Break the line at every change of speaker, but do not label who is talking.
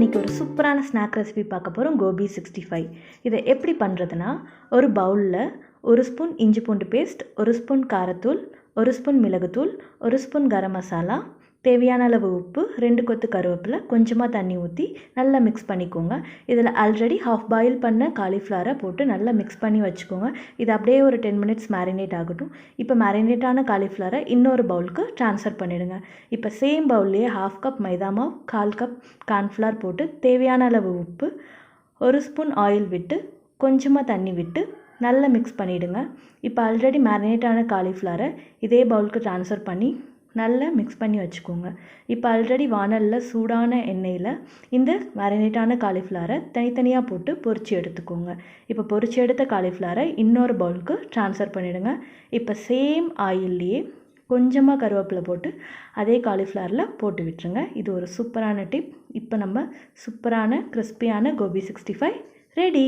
இன்றைக்கி ஒரு சூப்பரான ஸ்நாக் ரெசிபி பார்க்க போகிறோம். கோபி 65. இதை எப்படி பண்ணுறதுனா, ஒரு பவுலில் 1 ஸ்பூன் இஞ்சி பூண்டு பேஸ்ட், 1 ஸ்பூன் காரத்தூள், 1 ஸ்பூன் மிளகுத்தூள், 1 ஸ்பூன் கரம் மசாலா, தேவையான அளவு உப்பு, 2 கொத்து கருவேப்பிலை, கொஞ்சமாக தண்ணி ஊற்றி நல்லா மிக்ஸ் பண்ணிக்கோங்க. இதில் ஆல்ரெடி ஹாஃப் பாயில் பண்ண காலிஃப்ளவரை போட்டு நல்லா மிக்ஸ் பண்ணி வச்சுக்கோங்க. இது அப்படியே ஒரு 10 மினிட்ஸ் மேரினேட் ஆகட்டும். இப்போ மேரினேட்டான காலிஃப்ளவரை இன்னொரு பவுலுக்கு ட்ரான்ஸ்ஃபர் பண்ணிவிடுங்க. இப்போ சேம் பவுல்லையே 1/2 கப் மைதா மாவு, 1/4 கப் கார்ன்ஃப்ளவர் போட்டு தேவையான அளவு உப்பு, 1 ஸ்பூன் ஆயில் விட்டு கொஞ்சமாக தண்ணி விட்டு நல்லா மிக்ஸ் பண்ணிவிடுங்க. இப்போ ஆல்ரெடி மேரினேட்டான காலிஃப்ளவரை இதே பவுலுக்கு ட்ரான்ஸ்ஃபர் பண்ணி நல்லா மிக்ஸ் பண்ணி வச்சுக்கோங்க. இப்போ ஆல்ரெடி வானலில் சூடான எண்ணெயில் இந்த மேரினேட்டான காலிஃப்ளவரை தனித்தனியாக போட்டு பொரித்து எடுத்துக்கோங்க. இப்போ பொரித்து எடுத்த காலிஃப்ளவரை இன்னொரு பவுலுக்கு ட்ரான்ஸ்ஃபர் பண்ணிவிடுங்க. இப்போ சேம் ஆயில்லையே கொஞ்சமாக கருவேப்பிலை போட்டு அதே காலிஃப்ளவரில் போட்டு விட்டுருங்க. இது ஒரு சூப்பரான டிப். இப்போ நம்ம சூப்பரான கிறிஸ்பியான கோபி 65 ரெடி.